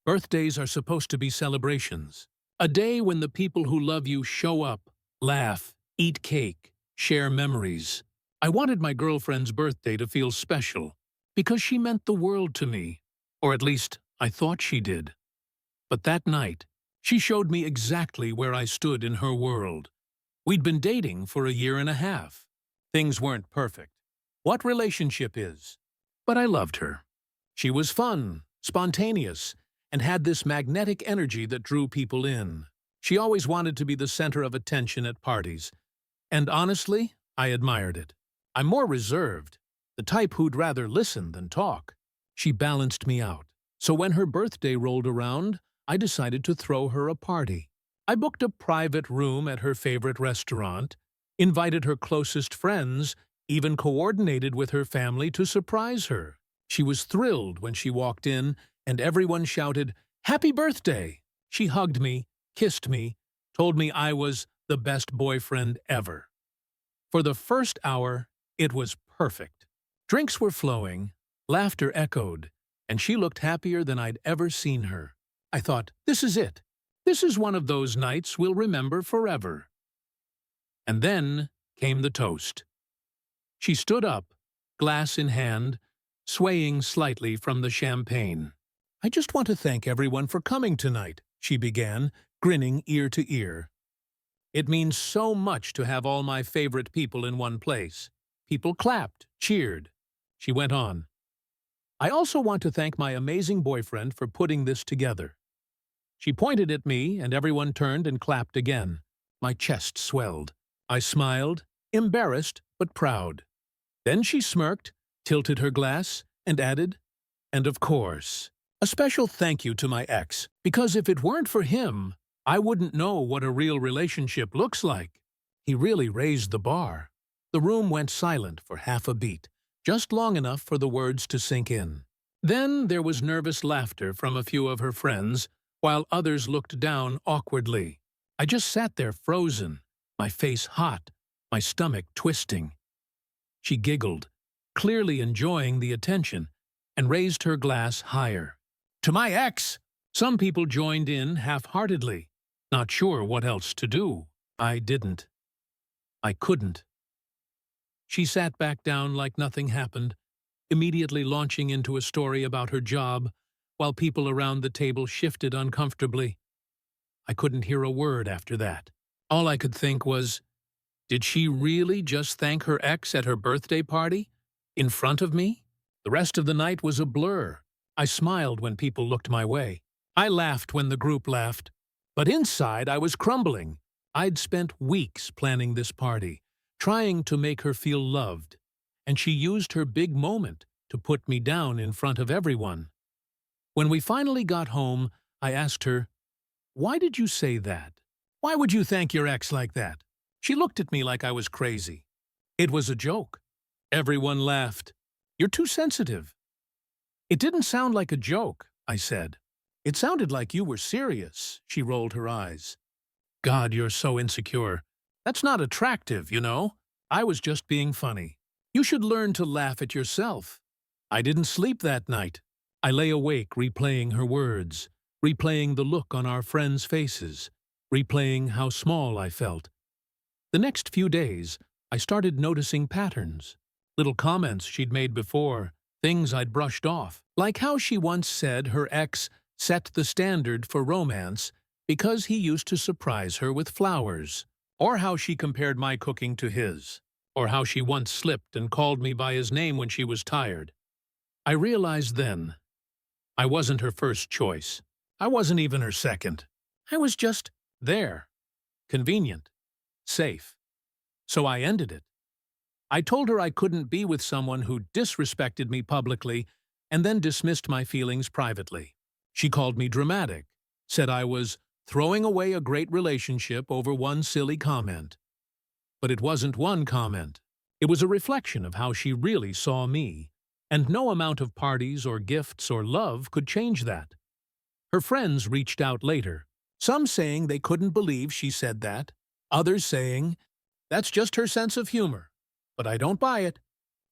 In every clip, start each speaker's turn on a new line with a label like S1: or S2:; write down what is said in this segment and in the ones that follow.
S1: Birthdays are supposed to be celebrations. A day when the people who love you show up, laugh, eat cake, share memories. I wanted my girlfriend's birthday to feel special because she meant the world to me, or at least I thought she did. But that night, she showed me exactly where I stood in her world. We'd been dating for a year and a half. Things weren't perfect. What relationship is? But I loved her. She was fun, spontaneous, and had this magnetic energy that drew people in. She always wanted to be the center of attention at parties. And honestly, I admired it. I'm more reserved, the type who'd rather listen than talk. She balanced me out. So when her birthday rolled around, I decided to throw her a party. I booked a private room at her favorite restaurant, invited her closest friends, even coordinated with her family to surprise her. She was thrilled when she walked in, and everyone shouted, "Happy birthday!" She hugged me, kissed me, told me I was the best boyfriend ever. For the first hour, it was perfect. Drinks were flowing, laughter echoed, and she looked happier than I'd ever seen her. I thought, this is it. This is one of those nights we'll remember forever. And then came the toast. She stood up, glass in hand, swaying slightly from the champagne. "I just want to thank everyone for coming tonight," she began, grinning ear to ear. "It means so much to have all my favorite people in one place." People clapped, cheered. She went on. "I also want to thank my amazing boyfriend for putting this together." She pointed at me, and everyone turned and clapped again. My chest swelled. I smiled, embarrassed but proud. Then she smirked, tilted her glass, and added, "And of course, a special thank you to my ex, because if it weren't for him, I wouldn't know what a real relationship looks like." He really raised the bar. The room went silent for half a beat, just long enough for the words to sink in. Then there was nervous laughter from a few of her friends, while others looked down awkwardly. I just sat there frozen, my face hot, my stomach twisting. She giggled, clearly enjoying the attention, and raised her glass higher. "To my ex!" Some people joined in half-heartedly, not sure what else to do. I didn't. I couldn't. She sat back down like nothing happened, immediately launching into a story about her job, while people around the table shifted uncomfortably. I couldn't hear a word after that. All I could think was, did she really just thank her ex at her birthday party? In front of me? The rest of the night was a blur. I smiled when people looked my way. I laughed when the group laughed. But inside I was crumbling. I'd spent weeks planning this party, trying to make her feel loved, and she used her big moment to put me down in front of everyone. When we finally got home, I asked her, "Why did you say that? Why would you thank your ex like that?" She looked at me like I was crazy. It was a joke. Everyone laughed. "You're too sensitive." "It didn't sound like a joke," I said. "It sounded like you were serious." She rolled her eyes. "God, you're so insecure. That's not attractive, you know. I was just being funny. You should learn to laugh at yourself." I didn't sleep that night. I lay awake replaying her words, replaying the look on our friends' faces, replaying how small I felt. The next few days, I started noticing patterns, little comments she'd made before, things I'd brushed off, like how she once said her ex set the standard for romance because he used to surprise her with flowers, or how she compared my cooking to his, or how she once slipped and called me by his name when she was tired. I realized then, I wasn't her first choice. I wasn't even her second. I was just there, convenient, safe. So I ended it. I told her I couldn't be with someone who disrespected me publicly and then dismissed my feelings privately. She called me dramatic, said I was throwing away a great relationship over one silly comment. But it wasn't one comment. It was a reflection of how she really saw me, and no amount of parties or gifts or love could change that. Her friends reached out later, some saying they couldn't believe she said that, others saying, "That's just her sense of humor." But I don't buy it.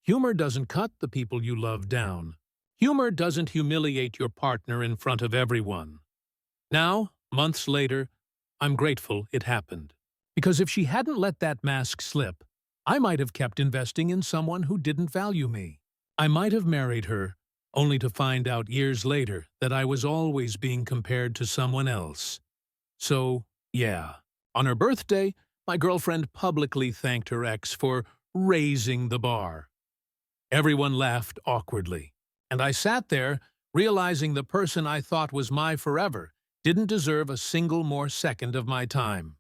S1: Humor doesn't cut the people you love down. Humor doesn't humiliate your partner in front of everyone. Now, months later, I'm grateful it happened. Because if she hadn't let that mask slip, I might have kept investing in someone who didn't value me. I might have married her, only to find out years later that I was always being compared to someone else. So, yeah. On her birthday, my girlfriend publicly thanked her ex for raising the bar. Everyone laughed awkwardly, and I sat there, realizing the person I thought was my forever didn't deserve a single more second of my time.